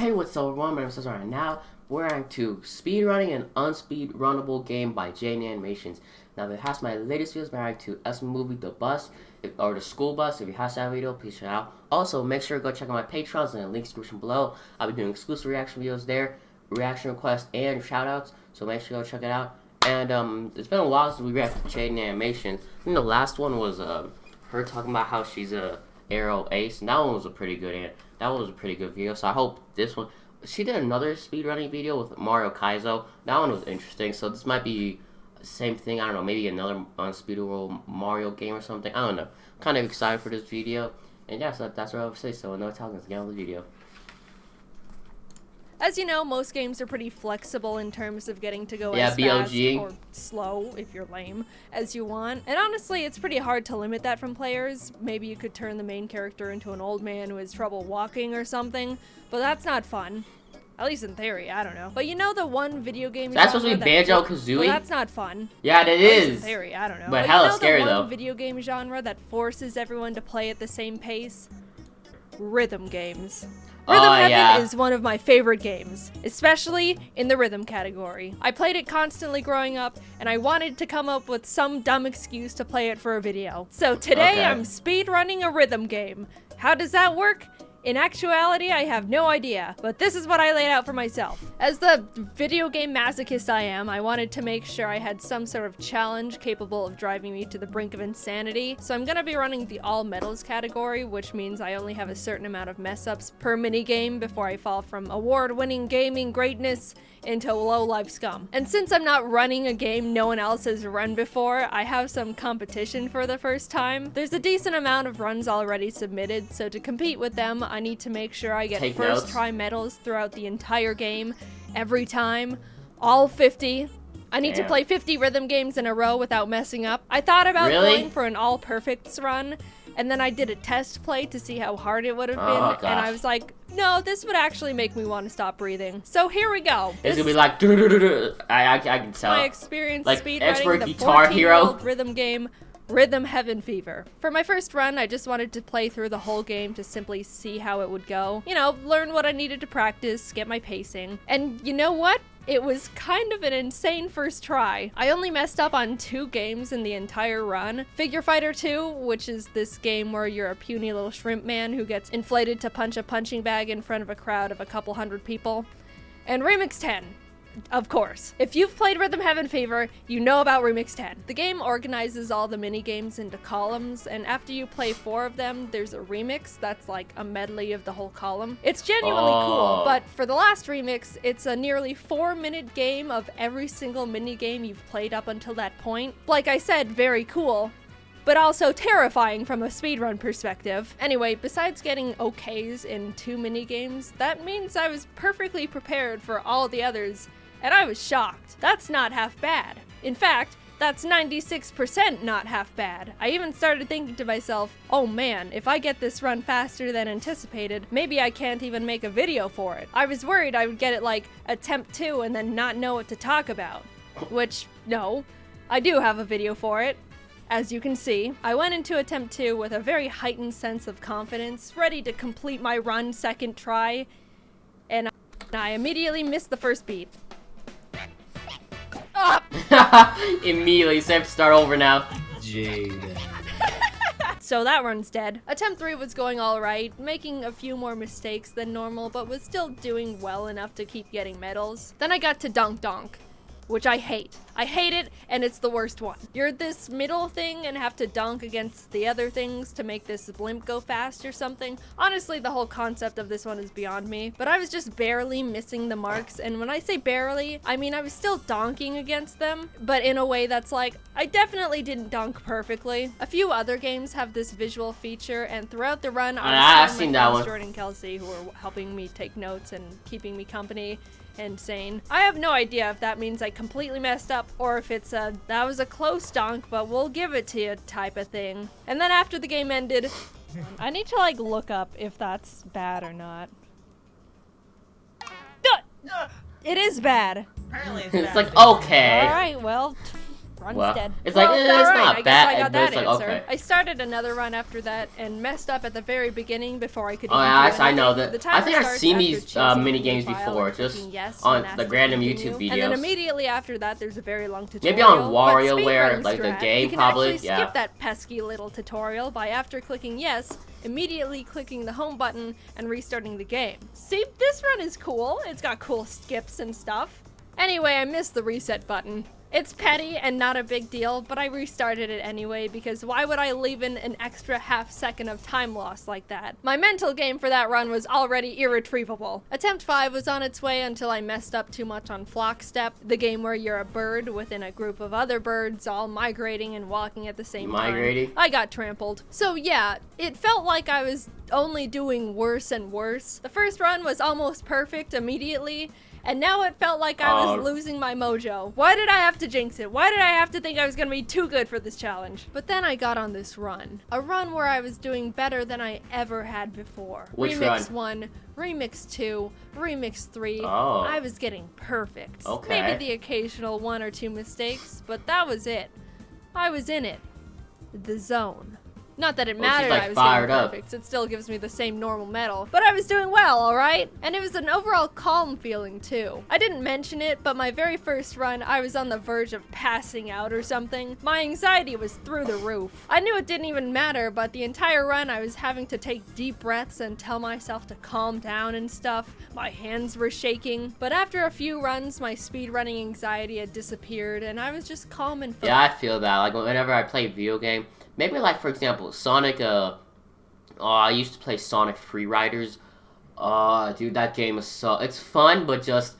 Hey, what's up everyone? My name is Cesar, and now we're on to Speedrunning an Unspeedrunnable Game by Jaiden Animations. Now, if it has my latest videos, we're on to S movie The Bus, or The School Bus. If you have that video, please check it out. Also, make sure to go check out my Patrons in the link description below. I'll be doing exclusive reaction videos there, reaction requests, and shoutouts, so make sure to go check it out. And it's been a while since we reacted to Jaiden Animations. I think the last one was her talking about how she's a Arrow Ace, and that one was a pretty good video. So I hope this one. She did another speedrunning video with Mario Kaizo. That one was interesting. So this might be the same thing. I don't know, maybe another unspeedable Mario game or something. I don't know. I'm kind of excited for this video. And yeah, so that's what I would say. So no talking, let's get on the video. As you know, most games are pretty flexible in terms of getting to go as fast or slow, if you're lame, as you want. And honestly, it's pretty hard to limit that from players. Maybe you could turn the main character into an old man who has trouble walking or something, but that's not fun. At least in theory, I don't know. But you know the one video game that's supposed to be Banjo-Kazooie? Well, that's not fun. Yeah, it is. In theory, I don't know. But hella scary, though. The one video game genre that forces everyone to play at the same pace? Rhythm games. Rhythm Heaven is one of my favorite games, especially in the rhythm category. I played it constantly growing up, and I wanted to come up with some dumb excuse to play it for a video. So today I'm speedrunning a rhythm game. How does that work? In actuality, I have no idea, but this is what I laid out for myself. As the video game masochist I am, I wanted to make sure I had some sort of challenge capable of driving me to the brink of insanity. So I'm gonna be running the all medals category, which means I only have a certain amount of mess ups per minigame before I fall from award-winning gaming greatness into low-life scum. And since I'm not running a game no one else has run before, I have some competition for the first time. There's a decent amount of runs already submitted, so to compete with them, I need to make sure I get first try medals throughout the entire game, every time, all 50. I need to play 50 rhythm games in a row without messing up. I thought about going for an all perfects run, and then I did a test play to see how hard it would have been, and I was like, no, this would actually make me want to stop breathing. So here we go. It's gonna be like, I can tell. My experience like speedrunning the 14-year-old rhythm game, Rhythm Heaven Fever. For my first run, I just wanted to play through the whole game to simply see how it would go. You know, learn what I needed to practice, get my pacing. And you know what? It was kind of an insane first try. I only messed up on 2 games in the entire run. Figure Fighter 2, which is this game where you're a puny little shrimp man who gets inflated to punch a punching bag in front of a crowd of a couple hundred people. And Remix 10. Of course. If you've played Rhythm Heaven Fever, you know about Remix 10. The game organizes all the mini-games into columns, and after you play 4 of them, there's a remix that's like a medley of the whole column. It's genuinely cool, but for the last remix, it's a nearly 4-minute game of every single mini-game you've played up until that point. Like I said, very cool, but also terrifying from a speedrun perspective. Anyway, besides getting okays in 2 minigames, that means I was perfectly prepared for all the others, and I was shocked. That's not half bad. In fact, that's 96% not half bad. I even started thinking to myself, oh man, if I get this run faster than anticipated, maybe I can't even make a video for it. I was worried I would get it like attempt 2 and then not know what to talk about. Which, no, I do have a video for it. As you can see, I went into attempt 2 with a very heightened sense of confidence, ready to complete my run second try, and I immediately missed the first beat. Immediately, so I have to start over now. Jaiden. So that run's dead. Attempt 3 was going alright, making a few more mistakes than normal, but was still doing well enough to keep getting medals. Then I got to Donk Donk, which I hate. I hate it, and it's the worst one. You're this middle thing and have to dunk against the other things to make this blimp go fast or something. Honestly, the whole concept of this one is beyond me, but I was just barely missing the marks, and when I say barely, I mean I was still donking against them, but in a way that's like, I definitely didn't dunk perfectly. A few other games have this visual feature, and throughout the run, I was with my friends Jordan and Kelsey, who were helping me take notes and keeping me company and saying, I have no idea if that means I completely messed up or if it's a, that was a close donk, but we'll give it to you type of thing. And then after the game ended, I need to like look up if that's bad or not. It is bad. Apparently it's like, okay. Alright, well, Run's Well, dead. it's like, it's alright, not I guess bad, I got but that it's like, answer. okay. I started another run after that and messed up at the very beginning before I could even Oh, do yeah, I know anything. that. The I timer think I've starts seen after these choosing mini the games file before, and just clicking yes on when the asked to random continue. YouTube videos. And then immediately after that, there's a very long tutorial. Maybe on but WarioWare, speedrunning like the strat, game, you can probably. actually Yeah. skip that pesky little tutorial by after clicking yes, immediately clicking the home button and restarting the game. See, this run is cool. It's got cool skips and stuff. Anyway, I missed the reset button. It's petty and not a big deal, but I restarted it anyway because why would I leave in an extra half second of time loss like that? My mental game for that run was already irretrievable. Attempt 5 was on its way until I messed up too much on Flock Step, the game where you're a bird within a group of other birds all migrating and walking at the same time. I got trampled. So yeah, it felt like I was only doing worse and worse. The first run was almost perfect immediately, and now it felt like I was losing my mojo. Why did I have to jinx it? Why did I have to think I was gonna be too good for this challenge? But then I got on this run. A run where I was doing better than I ever had before. Which Remix run? 1, Remix 2, Remix 3. Oh. I was getting perfect. Okay. Maybe the occasional 1 or 2 mistakes, but that was it. I was in it. The zone. Not that it mattered like I was fired getting up. perfect, it still gives me the same normal medal. But I was doing well, alright? And it was an overall calm feeling too. I didn't mention it, but my very first run, I was on the verge of passing out or something. My anxiety was through the roof. I knew it didn't even matter, but the entire run I was having to take deep breaths and tell myself to calm down and stuff. My hands were shaking. But after a few runs, my speedrunning anxiety had disappeared and I was just calm and focused. Yeah, I feel that. Like, whenever I play video game, maybe like, for example, Sonic, I used to play Sonic Free Riders. Dude, that game is it's fun, but just,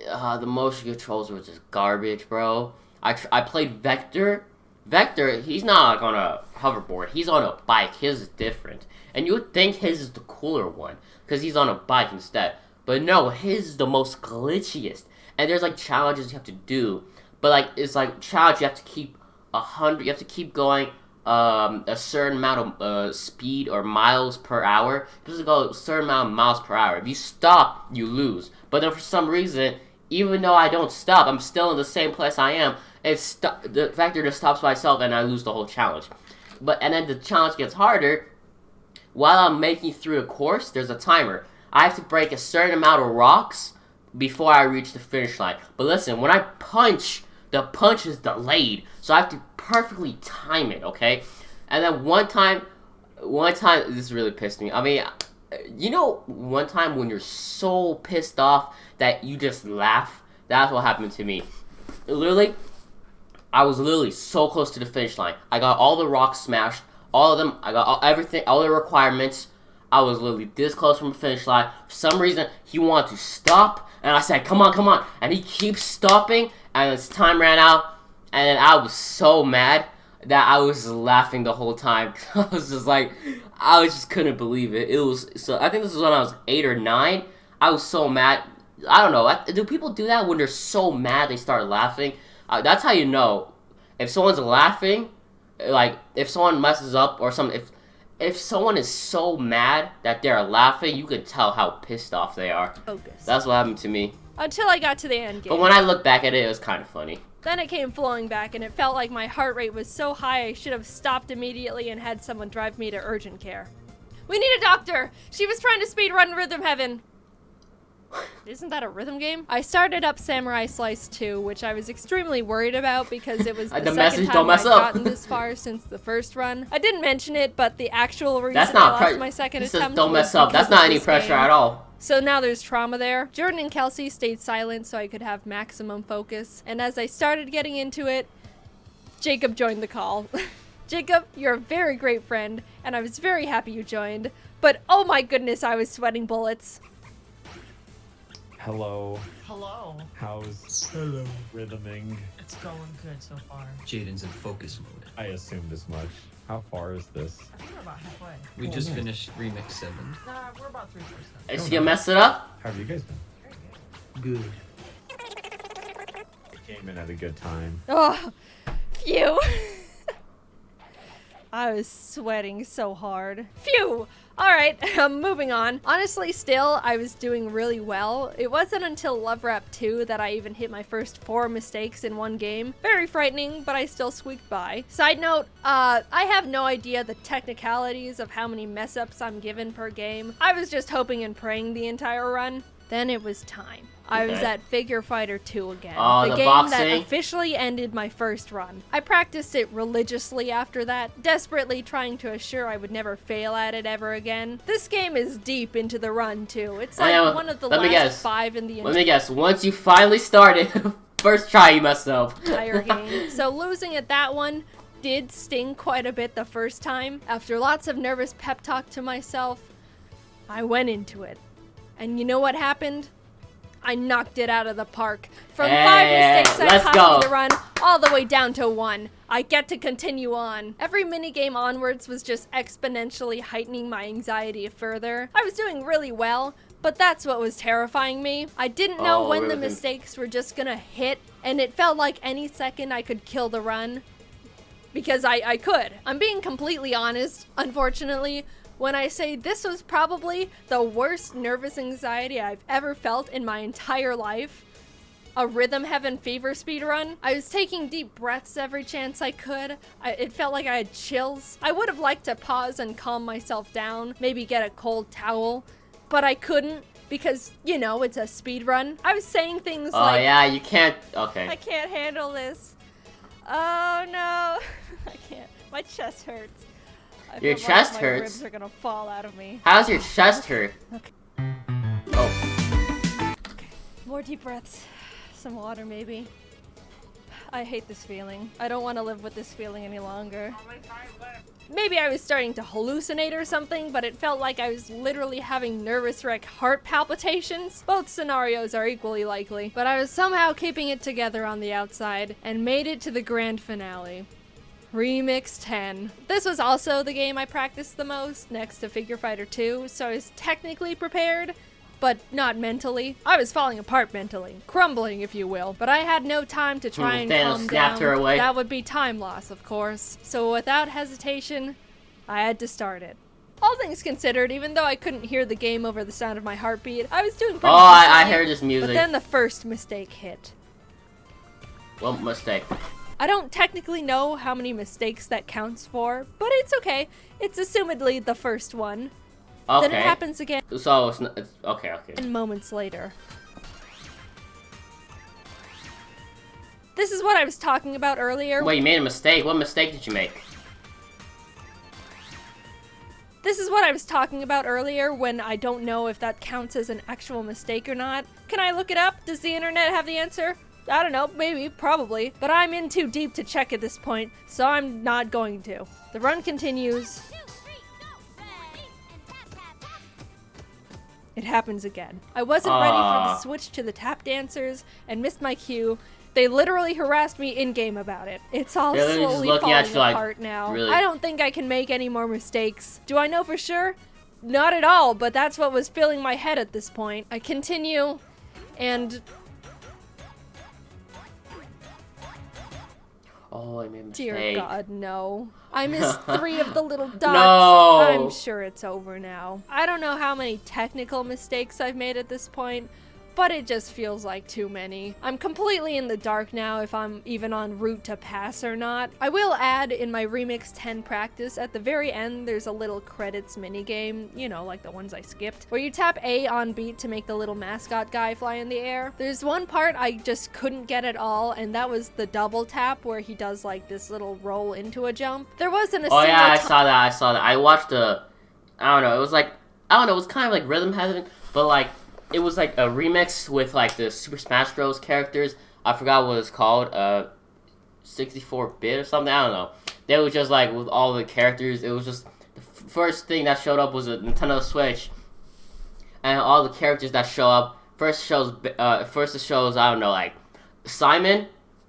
the motion controls were just garbage, bro. I played Vector. Vector, he's not like on a hoverboard, he's on a bike. His is different. And you would think his is the cooler one, because he's on a bike instead. But no, his is the most glitchiest. And there's like challenges you have to do. But like, it's like challenge, you have to keep 100, you have to keep going a certain amount of speed or miles per hour. You have to go a certain amount of miles per hour. If you stop, you lose. But then for some reason, even though I don't stop, I'm still in the same place I am. The Vector just stops by itself and I lose the whole challenge. And then the challenge gets harder. While I'm making through the course, there's a timer. I have to break a certain amount of rocks before I reach the finish line. But listen, when I punch, the punch is delayed, so I have to perfectly time it, okay? And then one time, this really pissed me. I mean, you know, one time when you're so pissed off that you just laugh? That's what happened to me. Literally, I was literally so close to the finish line. I got all the rocks smashed, all of them. I got everything, all the requirements. I was literally this close from the finish line. For some reason, he wanted to stop, and I said, come on, come on. And he keeps stopping, and his time ran out, and then I was so mad that I was just laughing the whole time. I was just like, I just couldn't believe it. It was, so I think this was when I was 8 or 9. I was so mad. I don't know. Do people do that when they're so mad they start laughing? That's how you know. If someone's laughing, like, if someone messes up or something, if someone is so mad that they're laughing, you can tell how pissed off they are. Focus. That's what happened to me. Until I got to the end game. But when I look back at it, it was kind of funny. Then it came flowing back, and it felt like my heart rate was so high I should have stopped immediately and had someone drive me to urgent care. We need a doctor! She was trying to speedrun Rhythm Heaven! Isn't that a rhythm game? I started up Samurai Slice 2, which I was extremely worried about because it was the second time I'd gotten this far since the first run. I didn't mention it, but the actual reason I lost my second attempt don't mess was up. That's because not of any this pressure game. at all. So now there's trauma there. Jordan and Kelsey stayed silent so I could have maximum focus. And as I started getting into it, Jacob joined the call. Jacob, you're a very great friend, and I was very happy you joined. But oh my goodness, I was sweating bullets. Hello. Hello. How's rhythming? It's going good so far. Jaiden's in focus mode. I assumed as much. How far is this? I think we're about halfway. We just finished Remix 7. Nah, we're about 3%. Is he mess it up? How have you guys been? Very good. Good. I came in at a good time. Oh, phew. I was sweating so hard. Phew! Alright, moving on. Honestly, still, I was doing really well. It wasn't until Love Rap 2 that I even hit my first 4 mistakes in one game. Very frightening, but I still squeaked by. Side note, I have no idea the technicalities of how many mess-ups I'm given per game. I was just hoping and praying the entire run. Then it was time. I was at Figure Fighter 2 again. Oh, the the game boxing? that officially ended my first run. I practiced it religiously after that, desperately trying to assure I would never fail at it ever again. This game is deep into the run too. It's like one of the last 5 in the Let me guess. Once you finally started, first try you messed up. entire game. So losing at that one did sting quite a bit the first time. After lots of nervous pep talk to myself, I went into it. And you know what happened? I knocked it out of the park. From 5 mistakes that cost me the run, all the way down to 1. I get to continue on. Every minigame onwards was just exponentially heightening my anxiety further. I was doing really well, but that's what was terrifying me. I didn't know when the mistakes were just gonna hit, and it felt like any second I could kill the run. Because I could. I'm being completely honest, unfortunately, when I say this was probably the worst nervous anxiety I've ever felt in my entire life. A Rhythm Heaven Fever speedrun. I was taking deep breaths every chance I could. It felt like I had chills. I would have liked to pause and calm myself down, maybe get a cold towel, but I couldn't because, you know, it's a speedrun. I was saying things like, Oh yeah, you can't, okay. I can't handle this. Oh no, I can't. My chest hurts. Your feel chest like hurts? My ribs are gonna fall out of me. How's your chest hurt? Okay. Oh. More deep breaths. Some water, maybe. I hate this feeling. I don't want to live with this feeling any longer. Maybe I was starting to hallucinate or something, but it felt like I was literally having nervous wreck heart palpitations. Both scenarios are equally likely, but I was somehow keeping it together on the outside and made it to the grand finale. Remix 10. This was also the game I practiced the most, next to Figure Fighter 2, so I was technically prepared, but not mentally. I was falling apart mentally, crumbling if you will, but I had no time to try and calm down. Her away. That would be time loss, of course. So without hesitation, I had to start it. All things considered, even though I couldn't hear the game over the sound of my heartbeat, I was doing pretty I heard this music. But then the first mistake hit. What mistake? I don't technically know how many mistakes that counts for, but it's okay. It's assumedly the first one. Okay. Then it happens again. So it's okay. And moments later. This is what I was talking about earlier. Wait, you made a mistake. What mistake did you make? This is what I was talking about earlier when I don't know if that counts as an actual mistake or not. Can I look it up? Does the internet have the answer? I don't know, maybe, probably. But I'm in too deep to check at this point, so I'm not going to. The run continues. It happens again. I wasn't ready for the switch to the tap dancers and missed my cue. They literally harassed me in-game about it. It's all slowly falling apart now. Really? I don't think I can make any more mistakes. Do I know for sure? Not at all, but that's what was filling my head at this point. I continue, and... Oh, I made a mistake. Dear God, no. I missed 3 of the little dots. No! I'm sure it's over now. I don't know how many technical mistakes I've made at this point, but it just feels like too many. I'm completely in the dark now if I'm even en route to pass or not. I will add in my Remix 10 practice, at the very end there's a little credits minigame, you know, like the ones I skipped, where you tap A on beat to make the little mascot guy fly in the air. There's one part I just couldn't get at all, and that was the double tap where he does like this little roll into a jump. There wasn't a Oh single yeah, I saw that. I watched I don't know, it was like, I don't know, it was kind of like Rhythm Heaven, but like, it was like a remix with like the Super Smash Bros. Characters. I forgot what it's called. 64-bit or something. I don't know. They were just like with all the characters. It was just the first thing that showed up was a Nintendo Switch, and all the characters that show up. First it shows I don't know, like Simon.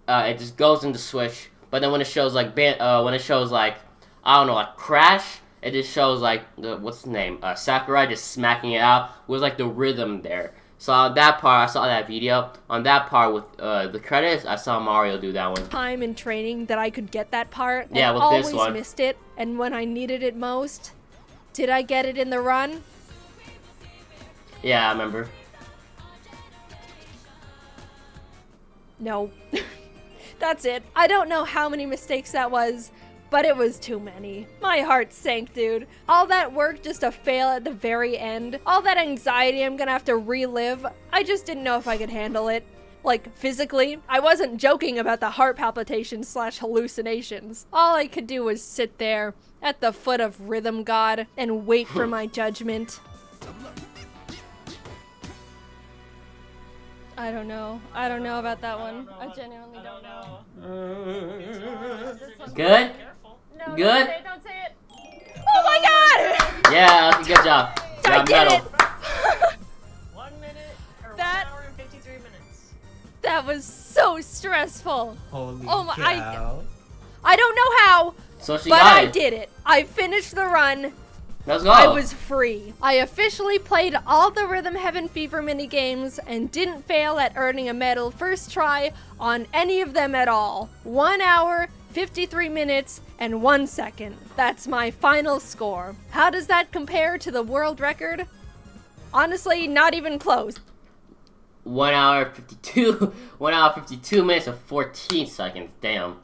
It just goes into Switch. But then when it shows like I don't know, like Crash. It just shows like what's his name? Sakurai just smacking it out with like the rhythm there. So on that part, I saw that video. On that part with the credits, I saw Mario do that one. time in training that I could get that part. Yeah, and with always this one. missed it. And when I needed it most, did I get it in the run? Yeah, I remember. No. That's it. I don't know how many mistakes that was, but it was too many. My heart sank, dude. All that work just to fail at the very end. All that anxiety I'm gonna have to relive. I just didn't know if I could handle it. Like, physically. I wasn't joking about the heart palpitations / hallucinations. All I could do was sit there at the foot of Rhythm God and wait for my judgment. I don't know. I don't know about that one. I genuinely don't know. Good? No, Good? Don't say it. Oh my god! Yeah, that's a good job. I Got did medal. it! 1 minute or That- 1 hour and 53 minutes. That was so stressful. Holy Oh my- cow. I don't know how, So she but got I it. did it. I finished the run. Let's go. I was free. I officially played all the Rhythm Heaven Fever minigames and didn't fail at earning a medal first try on any of them at all. 1 hour, 53 minutes, and 1 second. That's my final score. How does that compare to the world record? Honestly, not even close. 1 hour 52. 1 hour 52 minutes and 14 seconds. Damn.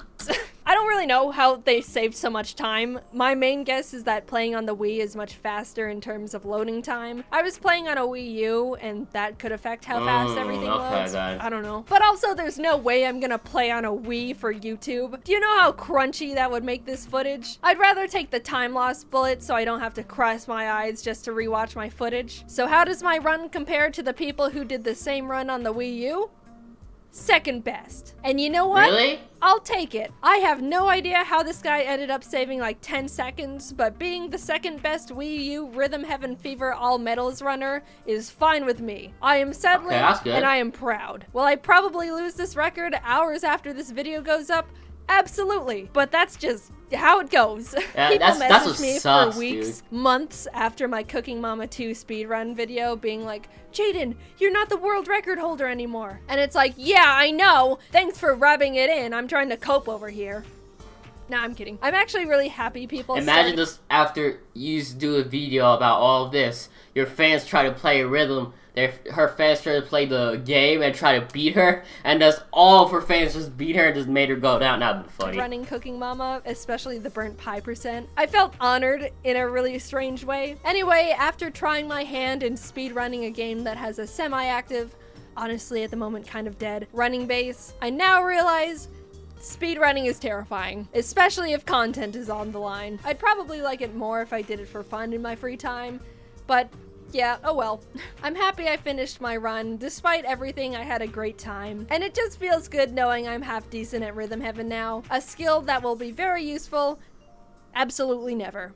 I don't really know how they saved so much time. My main guess is that playing on the Wii is much faster in terms of loading time. I was playing on a Wii U, and that could affect how fast everything okay, loads. then. I don't know. But also, there's no way I'm gonna play on a Wii for YouTube. Do you know how crunchy that would make this footage? I'd rather take the time loss bullet so I don't have to cross my eyes just to rewatch my footage. So how does my run compare to the people who did the same run on the Wii U? Second best. And you know what? Really? I'll take it. I have no idea how this guy ended up saving like 10 seconds, but being the second best Wii U Rhythm Heaven Fever all medals runner is fine with me. I am settling that's good. and I am proud. Will I probably lose this record hours after this video goes up? Absolutely. But that's just how it goes. Yeah, People that's message what me sucks, for weeks, dude. months after my Cooking Mama 2 speedrun video being like, Jaiden, you're not the world record holder anymore. And it's like, yeah, I know. Thanks for rubbing it in. I'm trying to cope over here. Nah, I'm kidding. I'm actually really happy people Imagine this after you do a video about all of this. Your fans try to play Rhythm. Her fans try to play the game and try to beat her. And just all of her fans just beat her and just made her go down. That'd be funny. running Cooking Mama, especially the burnt pie %. I felt honored in a really strange way. Anyway, after trying my hand in speedrunning a game that has a semi-active, honestly at the moment kind of dead, running base, I now realize speedrunning is terrifying, especially if content is on the line. I'd probably like it more if I did it for fun in my free time, but yeah, oh well. I'm happy I finished my run. Despite everything, I had a great time. And it just feels good knowing I'm half decent at Rhythm Heaven now. A skill that will be very useful. Absolutely never.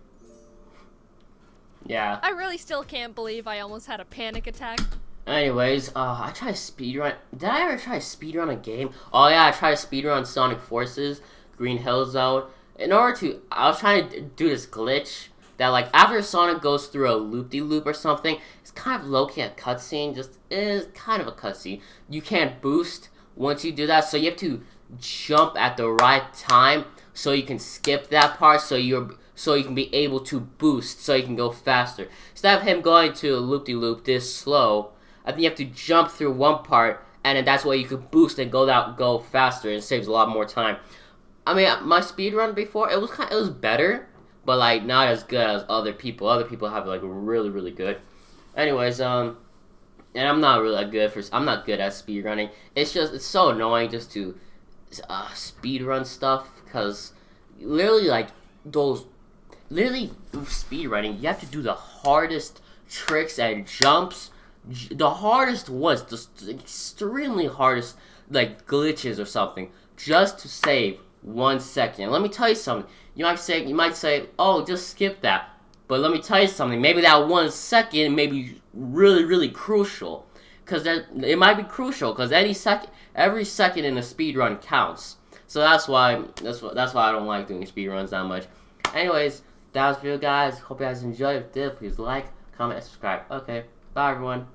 Yeah. I really still can't believe I almost had a panic attack. Anyways, I tried to speedrun. Did I ever try to speedrun a game? Oh yeah, I tried to speedrun Sonic Forces, Green Hill Zone. I was trying to do this glitch that like after Sonic goes through a loop-de-loop or something, it's kind of low-key a cutscene. Just is kind of a cutscene. You can't boost once you do that, so you have to jump at the right time so you can skip that part. So you can be able to boost, so you can go faster. Instead of him going to a loop-de-loop this slow, I think you have to jump through one part, and then that's why you could boost and go faster. And it saves a lot more time. I mean, my speedrun before it was better. But like not as good as other people. Other people have like really really good. Anyways, and I'm not really good I'm not good at speedrunning. It's so annoying just to speedrun stuff because literally speedrunning, you have to do the hardest tricks and jumps, the hardest ones, the extremely hardest like glitches or something, just to save 1 second. Let me tell you something. You might say, oh, just skip that. But let me tell you something. Maybe that 1 second may be really, really crucial. Because it might be crucial. Because every second in a speedrun counts. So that's why I don't like doing speedruns that much. Anyways, that was for you guys. Hope you guys enjoyed. If you did, please like, comment, and subscribe. Okay, bye everyone.